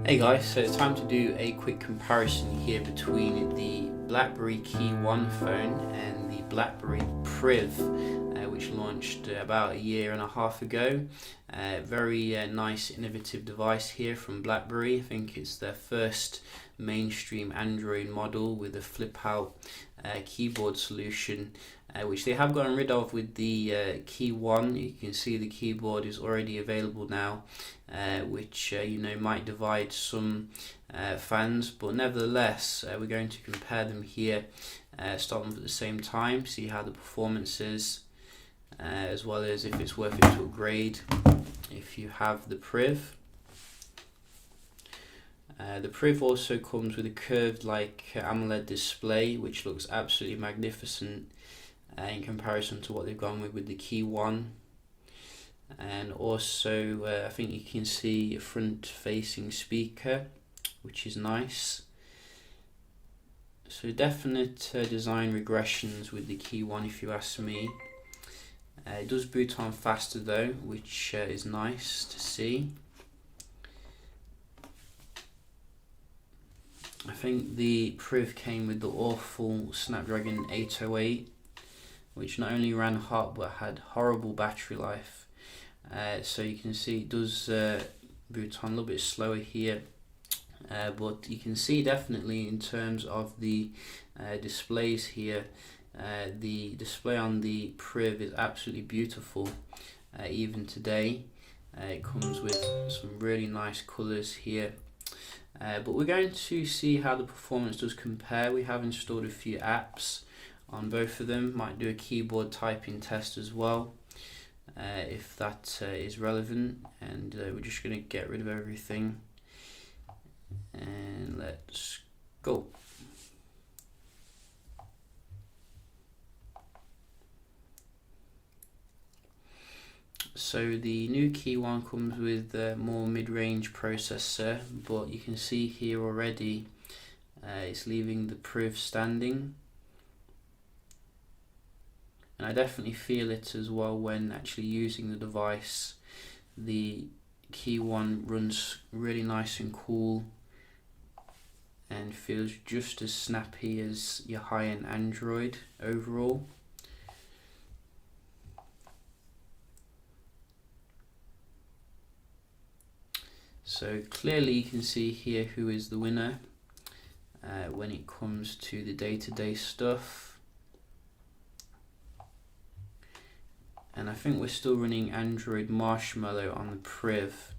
Hey guys, so it's time to do a quick comparison here between the Blackberry KEYone phone and the Blackberry Priv, which launched about a year and a half ago. Very nice innovative device here from Blackberry. I think it's their first mainstream Android model with a flip out keyboard solution, which they have gotten rid of with the KEYone. You can see the keyboard is already available now, which might divide some fans, but nevertheless we're going to compare them here, start them at the same time, see how the performance is, as well as if it's worth it to upgrade if you have the Priv. The Priv also comes with a curved AMOLED display, which looks absolutely magnificent in comparison to what they've gone with the KEYone. And also I think you can see a front facing speaker, which is nice. So definite design regressions with the KEYone if you ask me. It does boot on faster though, which is nice to see. I think the Priv came with the awful Snapdragon 808, which not only ran hot but had horrible battery life. So you can see it does boot on a little bit slower here, but you can see definitely in terms of the displays here, the display on the Priv is absolutely beautiful even today. It comes with some really nice colours here. But we're going to see how the performance does compare. We have installed a few apps on both of them, might do a keyboard typing test as well, if that is relevant. And we're just going to get rid of everything and let's go. So the new KEYone comes with a more mid-range processor, but you can see here already it's leaving the Priv standing, and I definitely feel it as well when actually using the device. The KEYone runs really nice and cool and feels just as snappy as your high-end Android overall. So clearly you can see here who is the winner when it comes to the day-to-day stuff. And I think we're still running Android Marshmallow on the Priv,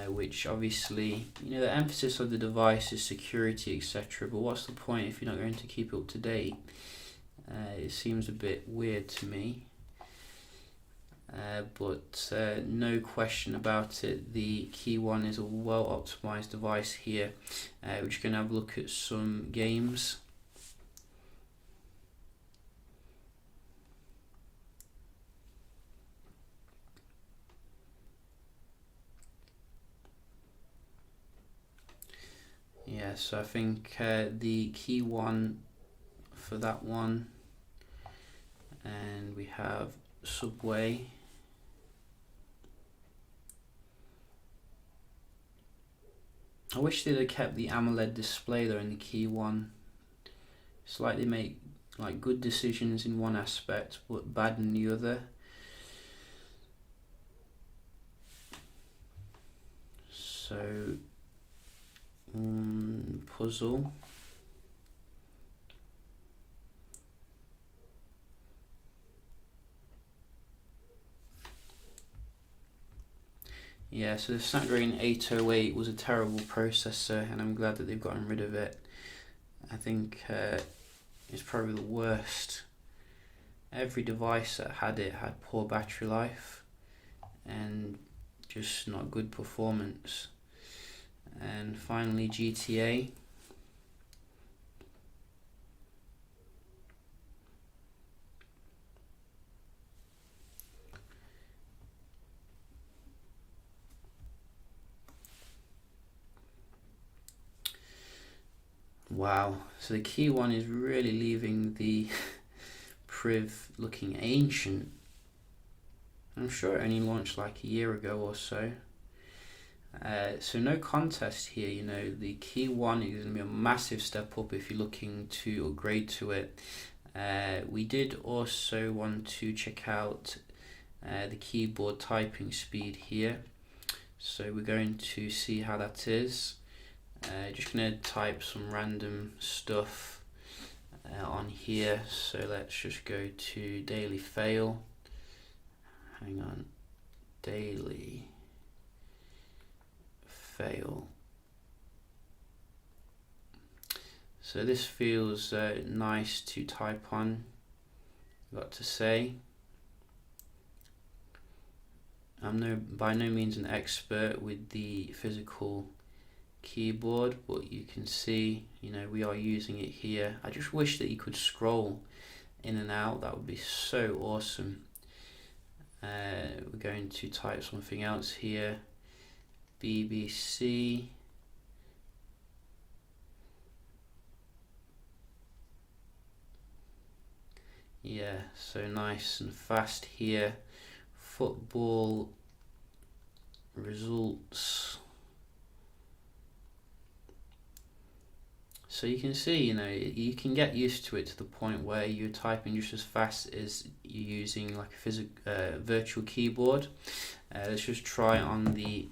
which obviously, the emphasis of the device is security, etc. But what's the point if you're not going to keep it up to date? It seems a bit weird to me. But no question about it, the KEYone is a well optimized device here. We're just going to have a look at some games. Yeah, so I think the KEYone for that one, and we have Subway. I wish they'd have kept the AMOLED display though in the KEYone. It's like they make good decisions in one aspect but bad in the other. So puzzle. Yeah, so the Snapdragon 808 was a terrible processor, and I'm glad that they've gotten rid of it. I think it's probably the worst. Every device that had it had poor battery life and just not good performance. And finally GTA. Wow, so the KEYone is really leaving the Priv looking ancient. I'm sure it only launched like a year ago or so. So no contest here, you know, the KEYone is going to be a massive step up if you're looking to upgrade to it. We did also want to check out the keyboard typing speed here. So we're going to see how that is. Just going to type some random stuff on here. So let's just go to daily fail. Hang on, daily fail. So this feels nice to type on, got to say. I'm by no means an expert with the physical keyboard, but you can see, you know, we are using it here. I just wish that you could scroll in and out. That would be so awesome. We're going to type something else here. BBC. Yeah, so nice and fast here. Football results. So you can see, you know, you can get used to it to the point where you're typing just as fast as you're using like a virtual keyboard. Let's just try on the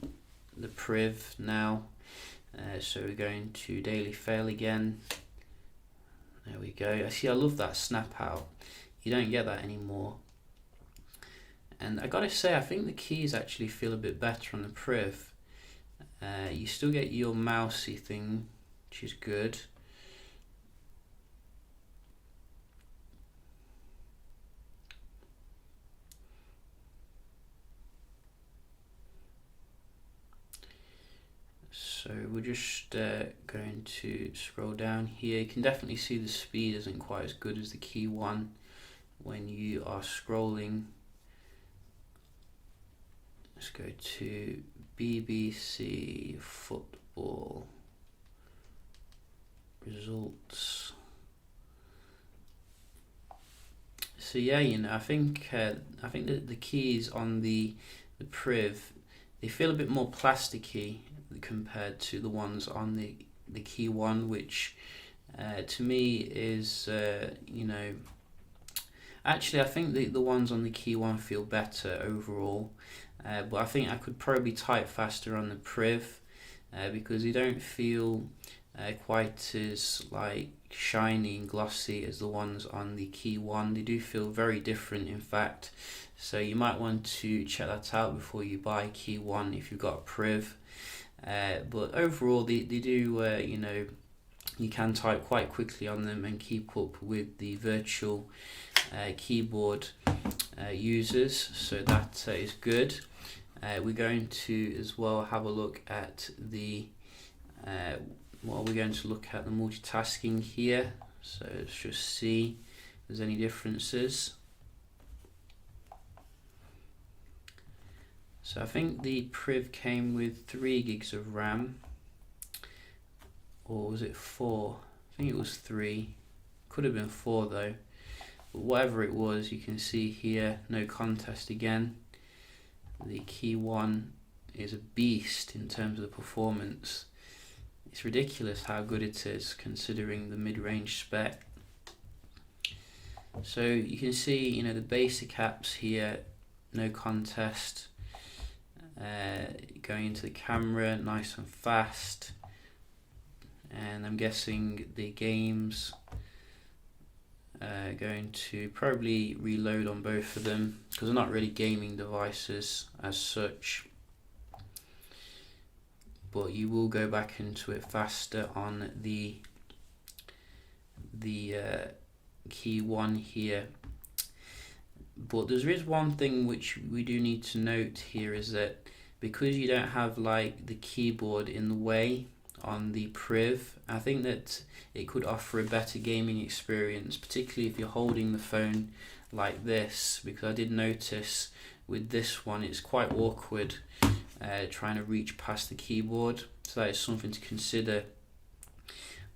Priv now. So we're going to daily fail again. There we go. I love that snap out. You don't get that anymore. And I gotta say, I think the keys actually feel a bit better on the Priv. You still get your mousey thing, which is good. So we're just going to scroll down here. You can definitely see the speed isn't quite as good as the KEYone when you are scrolling. Let's go to BBC football results. So yeah, you know, I think that the keys on the Priv, they feel a bit more plasticky compared to the ones on the KEYone, which to me is you know, actually I think the ones on the KEYone feel better overall, but I think I could probably type faster on the Priv because they don't feel quite as like shiny and glossy as the ones on the KEYone. They do feel very different, in fact. So you might want to check that out before you buy KEYone if you've got a Priv. But overall, they do, you know, you can type quite quickly on them and keep up with the virtual keyboard users, so that is good. We're going to as well have a look at the we're going to look at the multitasking here. So let's just see if there's any differences. So I think the Priv came with 3 gigs of RAM, or was it 4? I think it was 3, could have been 4 though, but whatever it was, you can see here, no contest again. The KEYone is a beast in terms of the performance. It's ridiculous how good it is considering the mid-range spec. So you can see, you know, the basic apps here, no contest. Going into the camera, nice and fast, and I'm guessing the games going to probably reload on both of them because they're not really gaming devices as such, but you will go back into it faster on the KEYone here. But there is one thing which we do need to note here, is that because you don't have like the keyboard in the way on the Priv, I think that it could offer a better gaming experience, particularly if you're holding the phone like this, because I did notice with this one it's quite awkward trying to reach past the keyboard, so that is something to consider.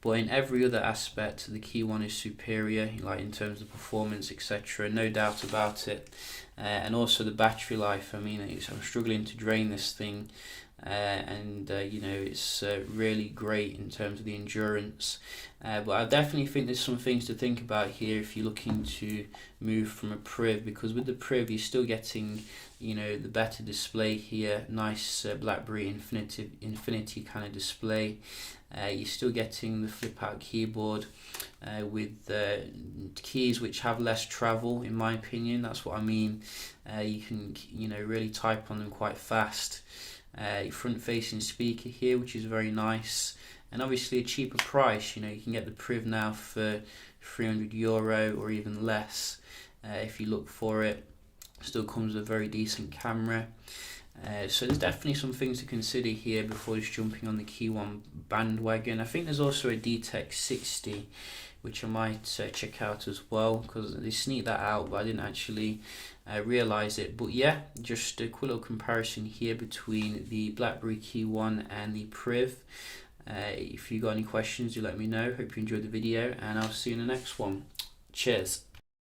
But in every other aspect, the KEYone is superior, like in terms of performance, etc. No doubt about it. And also the battery life. I mean, I'm struggling to drain this thing and you know, it's really great in terms of the endurance. But I definitely think there's some things to think about here if you're looking to move from a Priv, because with the Priv you're still getting, you know, the better display here, nice Blackberry infinity kind of display. You're still getting the flip out keyboard with keys which have less travel, in my opinion. That's what I mean. You can, you know, really type on them quite fast. Front facing speaker here, which is very nice, and obviously a cheaper price. You know, you can get the Priv now for €300 or even less if you look for it. Still comes with a very decent camera. So there's definitely some things to consider here before just jumping on the KEYone bandwagon. I think there's also a DTEC 60 which I might check out as well, because they sneaked that out but I didn't actually realise it. But yeah, just a quick little comparison here between the Blackberry KEYone and the Priv. If you got any questions, do let me know. Hope you enjoyed the video, and I'll see you in the next one. Cheers.